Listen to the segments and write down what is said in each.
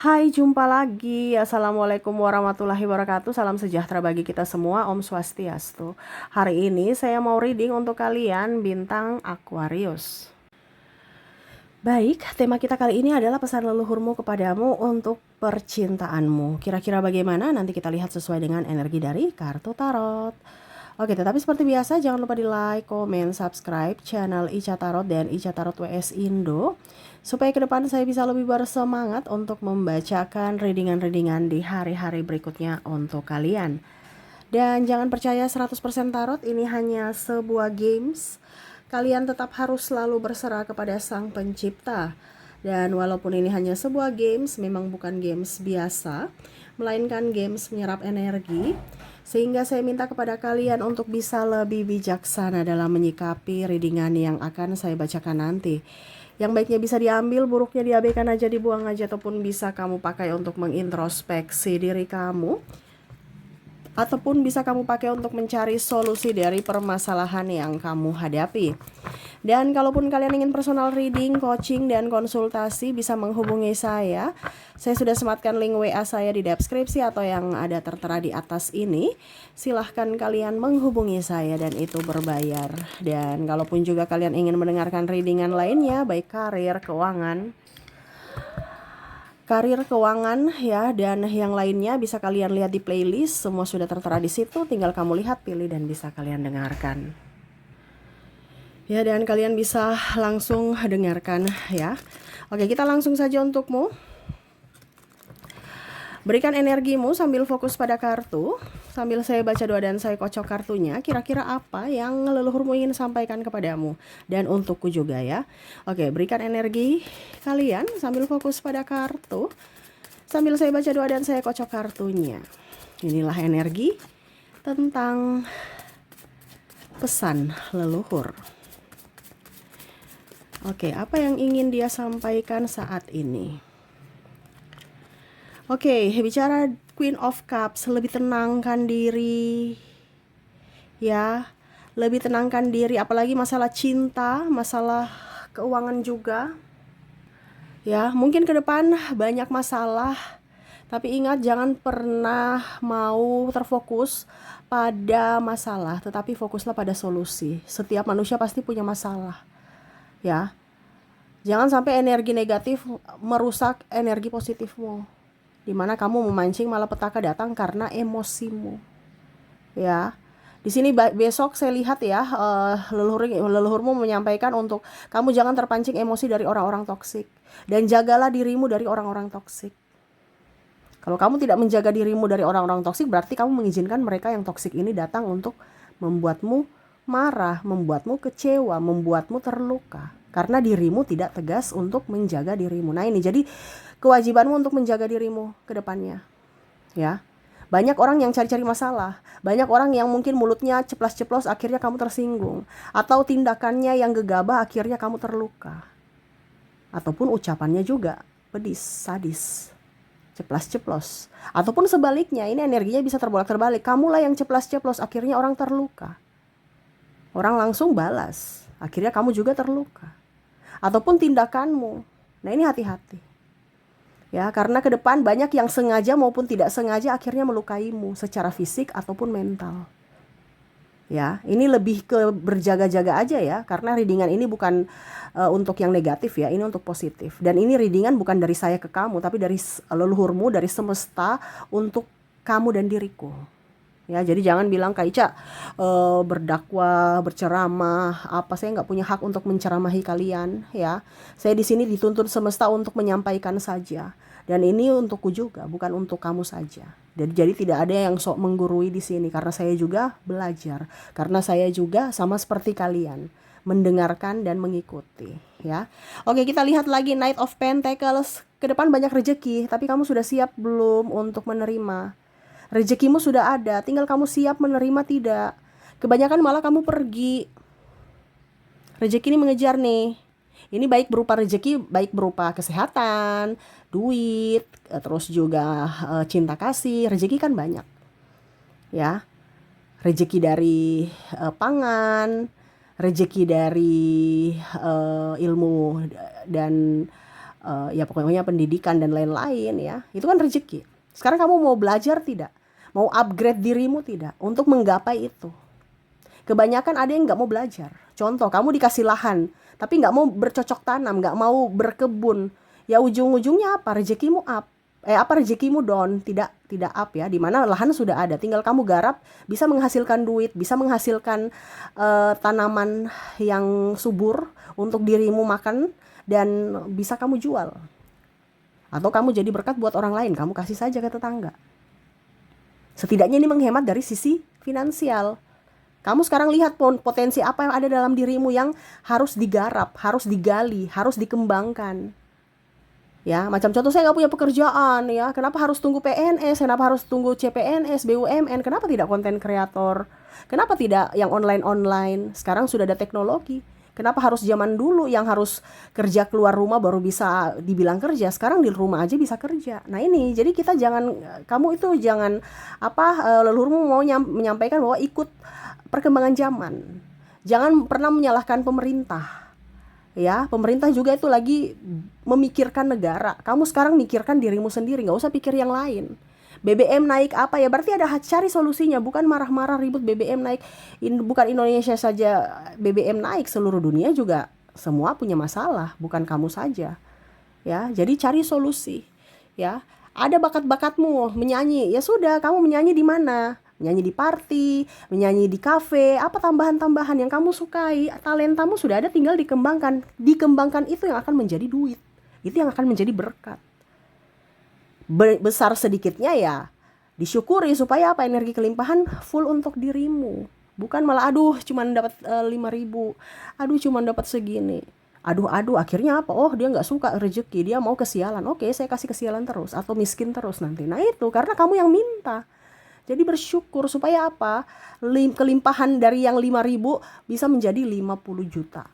Hai, jumpa lagi. Assalamualaikum warahmatullahi wabarakatuh. Salam sejahtera bagi kita semua. Om Swastiastu. Hari ini saya mau reading untuk kalian bintang Aquarius. Baik, tema kita kali ini adalah pesan leluhurmu kepadamu untuk percintaanmu. Kira-kira bagaimana? Nanti kita lihat sesuai dengan energi dari kartu tarot. Oke, tetapi seperti biasa jangan lupa di like, komen, subscribe channel Ica Tarot dan Ica Tarot WS Indo supaya ke depan saya bisa lebih bersemangat untuk membacakan readingan-readingan di hari-hari berikutnya untuk kalian. Dan jangan percaya 100% tarot, ini hanya sebuah games. Kalian tetap harus selalu berserah kepada Sang Pencipta. Dan walaupun ini hanya sebuah games, memang bukan games biasa, melainkan games menyerap energi. Sehingga saya minta kepada kalian untuk bisa lebih bijaksana dalam menyikapi readingan yang akan saya bacakan nanti. Yang baiknya bisa diambil, buruknya diabaikan aja, dibuang aja, ataupun bisa kamu pakai untuk mengintrospeksi diri kamu. Ataupun bisa kamu pakai untuk mencari solusi dari permasalahan yang kamu hadapi. Dan kalaupun kalian ingin personal reading, coaching, dan konsultasi, bisa menghubungi saya. Saya sudah sematkan link WA saya di deskripsi atau yang ada tertera di atas ini. Silahkan kalian menghubungi saya dan itu berbayar. Dan kalaupun juga kalian ingin mendengarkan readingan lainnya, baik karir, keuangan ya, dan yang lainnya bisa kalian lihat di playlist. Semua sudah tertera di situ, tinggal kamu lihat, pilih, dan bisa kalian dengarkan. Ya, dan kalian bisa langsung dengarkan ya. Oke, kita langsung saja untukmu. Berikan energimu sambil fokus pada kartu. Sambil saya baca doa dan saya kocok kartunya, kira-kira apa yang leluhurmu ingin sampaikan kepadamu. Dan untukku juga ya. Oke, berikan energi kalian sambil fokus pada kartu. Sambil saya baca doa dan saya kocok kartunya. Inilah energi tentang pesan leluhur. Oke, apa yang ingin dia sampaikan saat ini? Oke, bicara Queen of Cups, lebih tenangkan diri. Ya, lebih tenangkan diri, apalagi masalah cinta, masalah keuangan juga. Ya, mungkin ke depan banyak masalah, tapi ingat jangan pernah mau terfokus pada masalah, tetapi fokuslah pada solusi. Setiap manusia pasti punya masalah. Ya, jangan sampai energi negatif merusak energi positifmu, dimana kamu memancing malapetaka datang karena emosimu. Ya, di sini besok saya lihat ya, leluhurmu menyampaikan untuk kamu jangan terpancing emosi dari orang-orang toksik dan jagalah dirimu dari orang-orang toksik. Kalau kamu tidak menjaga dirimu dari orang-orang toksik, berarti kamu mengizinkan mereka yang toksik ini datang untuk membuatmu marah, membuatmu kecewa, membuatmu terluka. Karena dirimu tidak tegas untuk menjaga dirimu. Nah, ini jadi kewajibanmu untuk menjaga dirimu ke depannya. Ya. Banyak orang yang cari-cari masalah. Banyak orang yang mungkin mulutnya ceplas-ceplos akhirnya kamu tersinggung. Atau tindakannya yang gegabah akhirnya kamu terluka. Ataupun ucapannya juga pedis, sadis, ceplas-ceplos. Ataupun sebaliknya, ini energinya bisa terbolak-terbalik. Kamulah yang ceplas-ceplos, akhirnya orang terluka. Orang langsung balas, akhirnya kamu juga terluka. Ataupun tindakanmu. Nah, ini hati-hati. Ya, karena ke depan banyak yang sengaja maupun tidak sengaja akhirnya melukaimu secara fisik ataupun mental. Ya, ini lebih ke berjaga-jaga aja ya, karena readingan ini bukan untuk yang negatif ya, ini untuk positif. Dan ini readingan bukan dari saya ke kamu, tapi dari leluhurmu, dari semesta untuk kamu dan diriku. Ya, jadi jangan bilang Kak Ica berdakwah, berceramah, apa, saya nggak punya hak untuk menceramahi kalian ya. Saya di sini dituntun semesta untuk menyampaikan saja. Dan ini untukku juga, bukan untuk kamu saja. Jadi tidak ada yang sok menggurui di sini karena saya juga belajar. Karena saya juga sama seperti kalian, mendengarkan dan mengikuti ya. Oke, kita lihat lagi Knight of Pentacles. Ke depan banyak rezeki, tapi kamu sudah siap belum untuk menerima? Rezekimu sudah ada, tinggal kamu siap menerima tidak. Kebanyakan malah kamu pergi. Rezeki ini mengejar nih. Ini baik berupa rezeki, baik berupa kesehatan, duit, terus juga cinta kasih. Rezeki kan banyak. Ya. Rezeki dari pangan, rezeki dari ilmu dan ya pokoknya pendidikan dan lain-lain ya. Itu kan rezeki. Sekarang kamu mau belajar tidak? Mau upgrade dirimu tidak? Untuk menggapai itu. Kebanyakan ada yang nggak mau belajar. Contoh, kamu dikasih lahan, tapi nggak mau bercocok tanam, nggak mau berkebun. Ya ujung-ujungnya apa? Rezekimu up. Rezekimu down, tidak up ya. Dimana lahan sudah ada, tinggal kamu garap, bisa menghasilkan duit, bisa menghasilkan tanaman yang subur untuk dirimu makan dan bisa kamu jual. Atau kamu jadi berkat buat orang lain, kamu kasih saja ke tetangga. Setidaknya ini menghemat dari sisi finansial. Kamu sekarang lihat potensi apa yang ada dalam dirimu yang harus digarap, harus digali, harus dikembangkan. Ya, macam contoh saya nggak punya pekerjaan ya, kenapa harus tunggu PNS, kenapa harus tunggu CPNS, BUMN, kenapa tidak konten kreator, kenapa tidak yang online-online, sekarang sudah ada teknologi. Kenapa harus zaman dulu yang harus kerja keluar rumah baru bisa dibilang kerja, sekarang di rumah aja bisa kerja. Nah ini, jadi kita jangan, kamu itu jangan leluhurmu mau menyampaikan bahwa ikut perkembangan zaman. Jangan pernah menyalahkan pemerintah. Ya, pemerintah juga itu lagi memikirkan negara. Kamu sekarang mikirkan dirimu sendiri, nggak usah pikir yang lain. BBM naik apa ya? Berarti ada cari solusinya, bukan marah-marah ribut BBM naik. Bukan Indonesia saja BBM naik, seluruh dunia juga semua punya masalah, bukan kamu saja. Ya, jadi cari solusi. Ya, ada bakat-bakatmu menyanyi, ya sudah, kamu menyanyi di mana? Menyanyi di party, menyanyi di kafe, apa tambahan-tambahan yang kamu sukai, talentamu sudah ada, tinggal dikembangkan. Dikembangkan itu yang akan menjadi duit, itu yang akan menjadi berkat. Besar sedikitnya ya disyukuri, supaya apa, energi kelimpahan full untuk dirimu, bukan malah aduh cuman dapat 5.000, aduh cuman dapat segini, aduh akhirnya apa, oh dia nggak suka rezeki, dia mau kesialan, oke saya kasih kesialan terus atau miskin terus nanti. Nah itu karena kamu yang minta. Jadi bersyukur supaya apa, kelimpahan dari yang 5.000 bisa menjadi 50 juta,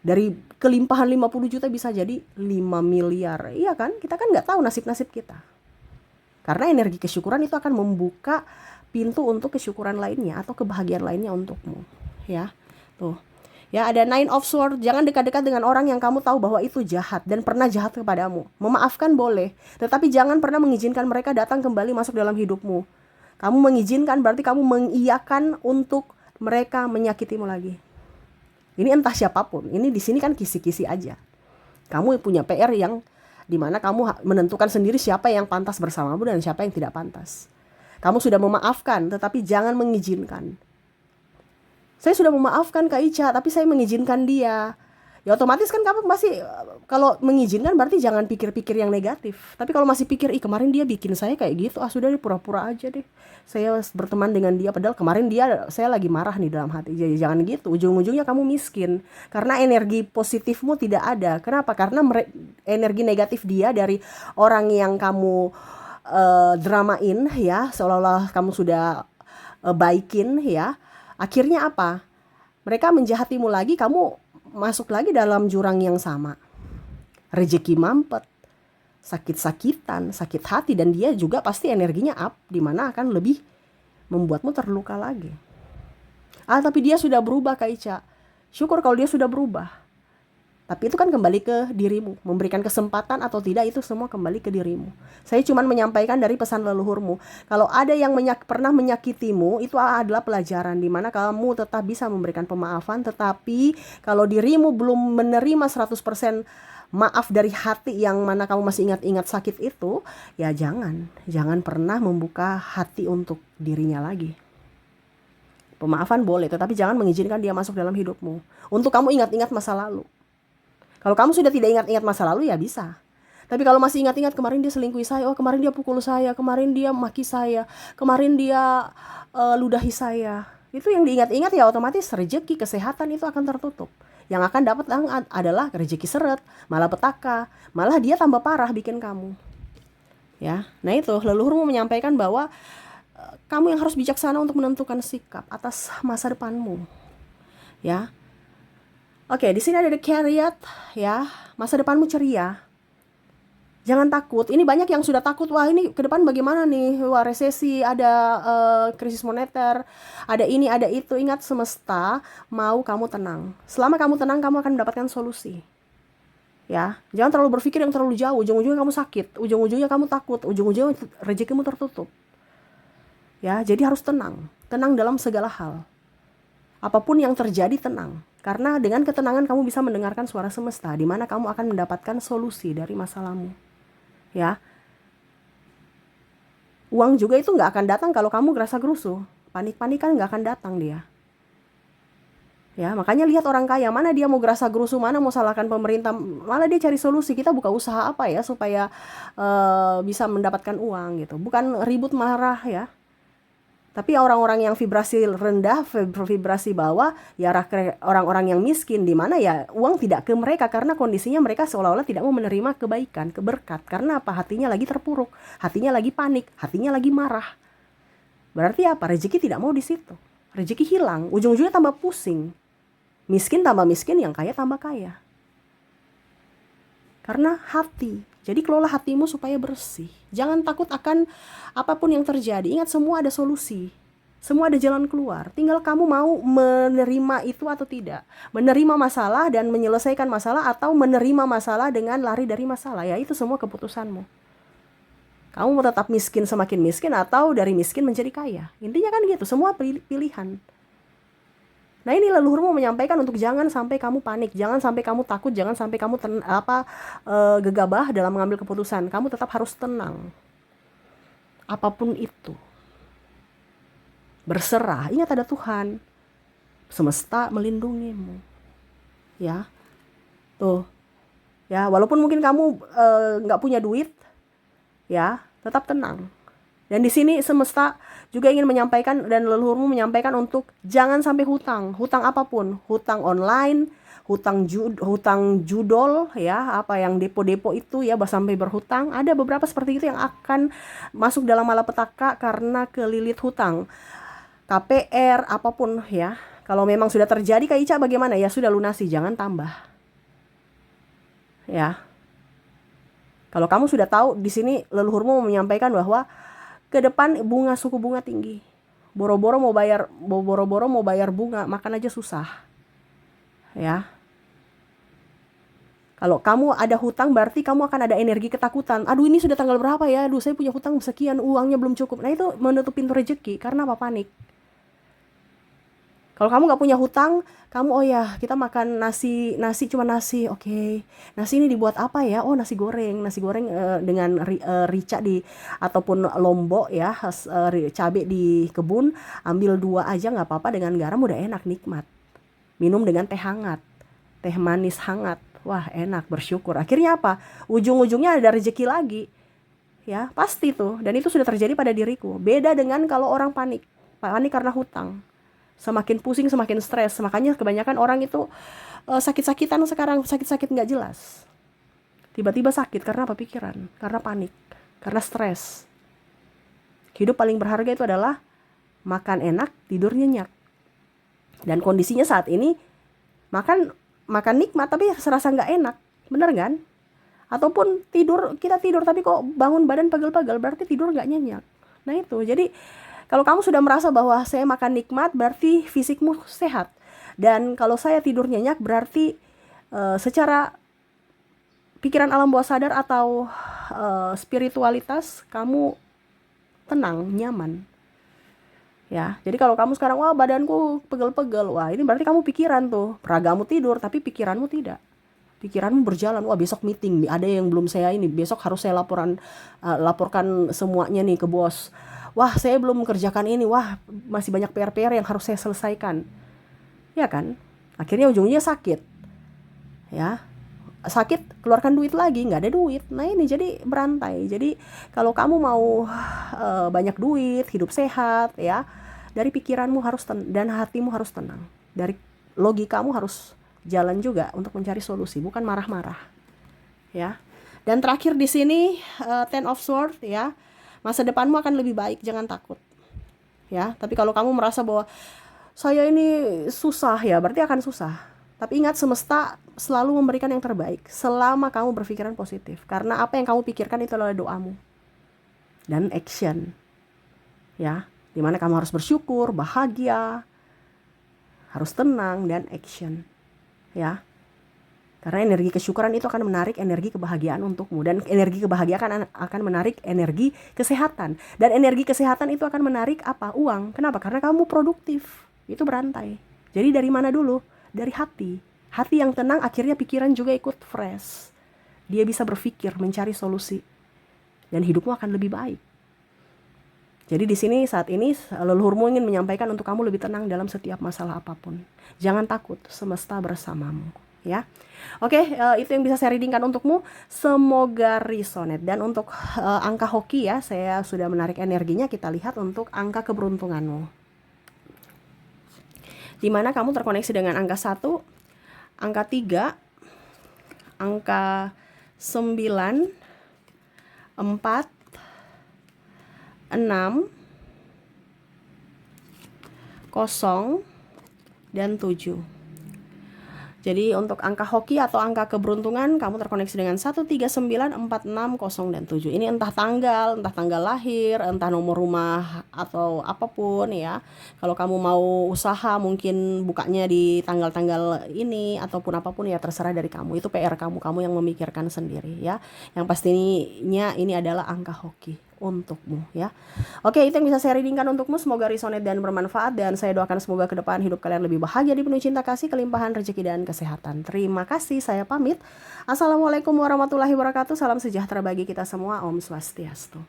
dari kelimpahan 50 juta bisa jadi 5 miliar. Iya kan, kita kan nggak tahu nasib-nasib kita. Karena energi kesyukuran itu akan membuka pintu untuk kesyukuran lainnya atau kebahagiaan lainnya untukmu. Ya, tuh. Ya, ada Nine of Swords. Jangan dekat-dekat dengan orang yang kamu tahu bahwa itu jahat dan pernah jahat kepadamu. Memaafkan boleh, tetapi jangan pernah mengizinkan mereka datang kembali masuk dalam hidupmu. Kamu mengizinkan berarti kamu mengiyakan untuk mereka menyakitimu lagi. Ini entah siapapun. Ini di sini kan kisi-kisi aja. Kamu punya PR yang dimana kamu menentukan sendiri siapa yang pantas bersamamu dan siapa yang tidak pantas. Kamu sudah memaafkan, tetapi jangan mengizinkan. Saya sudah memaafkan Kak Ica, tapi saya mengizinkan dia. Ya otomatis kan kamu masih, kalau mengizinkan berarti jangan pikir-pikir yang negatif. Tapi kalau masih pikir, kemarin dia bikin saya kayak gitu, sudah deh pura-pura aja deh. Saya berteman dengan dia, padahal kemarin saya lagi marah nih dalam hati. Jadi jangan gitu, ujung-ujungnya kamu miskin. Karena energi positifmu tidak ada. Kenapa? Karena energi negatif dia dari orang yang kamu dramain ya, seolah-olah kamu sudah baikin ya. Akhirnya apa? Mereka menjahatimu lagi, kamu masuk lagi dalam jurang yang sama. Rezeki mampet, sakit-sakitan, sakit hati, dan dia juga pasti energinya up, dimana akan lebih membuatmu terluka lagi. Tapi dia sudah berubah Kak Ica. Syukur kalau dia sudah berubah. Tapi itu kan kembali ke dirimu. Memberikan kesempatan atau tidak itu semua kembali ke dirimu. Saya cuma menyampaikan dari pesan leluhurmu. Kalau ada yang pernah menyakitimu, itu adalah pelajaran dimana kamu tetap bisa memberikan pemaafan. Tetapi kalau dirimu belum menerima 100% maaf dari hati yang mana kamu masih ingat-ingat sakit itu, ya jangan pernah membuka hati untuk dirinya lagi. Pemaafan boleh, tetapi jangan mengizinkan dia masuk dalam hidupmu untuk kamu ingat-ingat masa lalu. Kalau kamu sudah tidak ingat-ingat masa lalu ya bisa. Tapi kalau masih ingat-ingat kemarin dia selingkuhi saya, kemarin dia pukul saya, kemarin dia maki saya, kemarin dia ludahi saya, itu yang diingat-ingat ya otomatis rezeki, kesehatan itu akan tertutup. Yang akan dapat adalah rezeki seret, malah petaka, malah dia tambah parah bikin kamu. Ya, nah itu leluhurmu menyampaikan bahwa kamu yang harus bijaksana untuk menentukan sikap atas masa depanmu. Ya. Oke, di sini ada The Chariot ya. Masa depanmu ceria. Jangan takut. Ini banyak yang sudah takut. Wah, ini ke depan bagaimana nih? Wah, resesi, ada krisis moneter, ada ini, ada itu. Ingat, semesta mau kamu tenang. Selama kamu tenang, kamu akan mendapatkan solusi. Ya, jangan terlalu berpikir yang terlalu jauh. Ujung-ujungnya kamu sakit, ujung-ujungnya kamu takut, ujung-ujungnya rezekimu tertutup. Ya, jadi harus tenang. Tenang dalam segala hal. Apapun yang terjadi, tenang. Karena dengan ketenangan kamu bisa mendengarkan suara semesta, di mana kamu akan mendapatkan solusi dari masalahmu. Ya, uang juga itu nggak akan datang kalau kamu gerasa gerusu. Panik-panikan nggak akan datang dia. Ya, makanya lihat orang kaya, mana dia mau gerasa gerusu, mana mau salahkan pemerintah, malah dia cari solusi. Kita buka usaha apa ya supaya bisa mendapatkan uang gitu. Bukan ribut marah ya. Tapi orang-orang yang vibrasi rendah, vibrasi bawah, ya orang-orang yang miskin, di mana ya uang tidak ke mereka karena kondisinya mereka seolah-olah tidak mau menerima kebaikan, keberkat. Karena apa? Hatinya lagi terpuruk, hatinya lagi panik, hatinya lagi marah. Berarti apa? Rezeki tidak mau di situ. Rezeki hilang, ujung-ujungnya tambah pusing. Miskin tambah miskin, yang kaya tambah kaya. Karena hati. Jadi kelola hatimu supaya bersih. Jangan takut akan apapun yang terjadi. Ingat, semua ada solusi. Semua ada jalan keluar. Tinggal kamu mau menerima itu atau tidak. Menerima masalah dan menyelesaikan masalah, atau menerima masalah dengan lari dari masalah. Ya, itu semua keputusanmu. Kamu mau tetap miskin semakin miskin, atau dari miskin menjadi kaya. Intinya kan gitu. Semua pilihan. Nah, ini leluhurmu menyampaikan untuk jangan sampai kamu panik, jangan sampai kamu takut, jangan sampai kamu gegabah dalam mengambil keputusan. Kamu tetap harus tenang. Apapun itu. Berserah. Ingat, ada Tuhan. Semesta melindungimu. Ya. Tuh. Ya, walaupun mungkin kamu nggak punya duit, ya, tetap tenang. Dan di sini semesta juga ingin menyampaikan, dan leluhurmu menyampaikan untuk jangan sampai hutang. Hutang apapun, hutang online, hutang judol, ya, apa yang depo-depo itu ya, sampai berhutang. Ada beberapa seperti itu yang akan masuk dalam malapetaka karena kelilit hutang. KPR apapun ya. Kalau memang sudah terjadi Kak Ica, bagaimana? Ya sudah, lunasi, jangan tambah. Ya. Kalau kamu sudah tahu, di sini leluhurmu menyampaikan bahwa ke depan suku bunga tinggi. Boro-boro mau bayar bunga, makan aja susah. Ya. Kalau kamu ada hutang, berarti kamu akan ada energi ketakutan. Aduh, ini sudah tanggal berapa ya? Aduh, saya punya hutang sekian, uangnya belum cukup. Nah, itu menutup pintu rezeki. Karena apa? Panik. Kalau kamu nggak punya hutang, kamu, oh ya, kita makan nasi cuma nasi, oke. Nasi ini dibuat apa ya? Oh, nasi goreng dengan rica ataupun lombok ya, cabai di kebun, ambil 2 aja nggak apa-apa, dengan garam udah enak, nikmat. Minum dengan teh hangat, teh manis hangat, wah enak, bersyukur. Akhirnya apa? Ujung-ujungnya ada rezeki lagi, ya pasti tuh. Dan itu sudah terjadi pada diriku. Beda dengan kalau orang panik karena hutang. Semakin pusing, semakin stres. Makanya kebanyakan orang itu sakit-sakitan sekarang, sakit-sakit nggak jelas. Tiba-tiba sakit karena apa? Pikiran, karena panik, karena stres. Hidup paling berharga itu adalah makan enak, tidur nyenyak. Dan kondisinya saat ini makan nikmat tapi serasa nggak enak, bener kan? Ataupun kita tidur tapi kok bangun badan pegel-pegel, berarti tidur nggak nyenyak. Nah itu, jadi kalau kamu sudah merasa bahwa saya makan nikmat, berarti fisikmu sehat. Dan kalau saya tidur nyenyak, berarti secara pikiran alam bawah sadar atau spiritualitas kamu tenang, nyaman. Ya, jadi kalau kamu sekarang, wah badanku pegel-pegel, wah ini berarti kamu pikiran tuh. Ragamu tidur tapi pikiranmu tidak. Pikiranmu berjalan, wah besok meeting, ada yang belum saya ini, besok harus saya laporkan semuanya nih ke bos. Wah saya belum kerjakan ini, wah masih banyak PR-PR yang harus saya selesaikan. Ya kan? Akhirnya ujungnya sakit. Ya, sakit, keluarkan duit lagi, nggak ada duit. Nah ini jadi berantai. Jadi kalau kamu mau banyak duit, hidup sehat, ya, dari pikiranmu harus dan hatimu harus tenang. Dari logikamu harus jalan juga untuk mencari solusi, bukan marah-marah. Ya. Dan terakhir di sini Ten of Swords, ya. Masa depanmu akan lebih baik, jangan takut. Ya, tapi kalau kamu merasa bahwa saya ini susah, ya berarti akan susah. Tapi ingat, semesta selalu memberikan yang terbaik selama kamu berpikiran positif. Karena apa yang kamu pikirkan itu adalah doamu. Dan action. Ya, dimana kamu harus bersyukur, bahagia, harus tenang, dan action. Ya. Karena energi kesyukuran itu akan menarik energi kebahagiaan untukmu. Dan energi kebahagiaan akan menarik energi kesehatan. Dan energi kesehatan itu akan menarik apa? Uang. Kenapa? Karena kamu produktif. Itu berantai. Jadi dari mana dulu? Dari hati. Hati yang tenang akhirnya pikiran juga ikut fresh. Dia bisa berpikir, mencari solusi. Dan hidupmu akan lebih baik. Jadi di sini saat ini leluhurmu ingin menyampaikan untuk kamu lebih tenang dalam setiap masalah apapun. Jangan takut, semesta bersamamu. Ya, oke, itu yang bisa saya readingkan untukmu. Semoga resonate. Dan untuk angka hoki ya, saya sudah menarik energinya. Kita lihat untuk angka keberuntunganmu. Dimana kamu terkoneksi dengan angka 1, angka 3, angka 9, 4, 6, 0, dan 7. Jadi untuk angka hoki atau angka keberuntungan kamu terkoneksi dengan 1, 3, 9, 4, 6, 0, dan 7. Ini entah tanggal lahir, entah nomor rumah atau apapun ya. Kalau kamu mau usaha mungkin bukanya di tanggal-tanggal ini ataupun apapun ya, terserah dari kamu. Itu PR kamu yang memikirkan sendiri ya. Yang pastinya ini adalah angka hoki untukmu ya. Oke, itu yang bisa saya readingkan untukmu. Semoga resonate dan bermanfaat, dan saya doakan semoga ke depan hidup kalian lebih bahagia, dipenuhi cinta kasih, kelimpahan rezeki dan kesehatan. Terima kasih, saya pamit. Assalamualaikum warahmatullahi wabarakatuh. Salam sejahtera bagi kita semua. Om Swastiastu.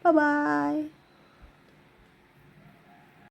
Bye bye.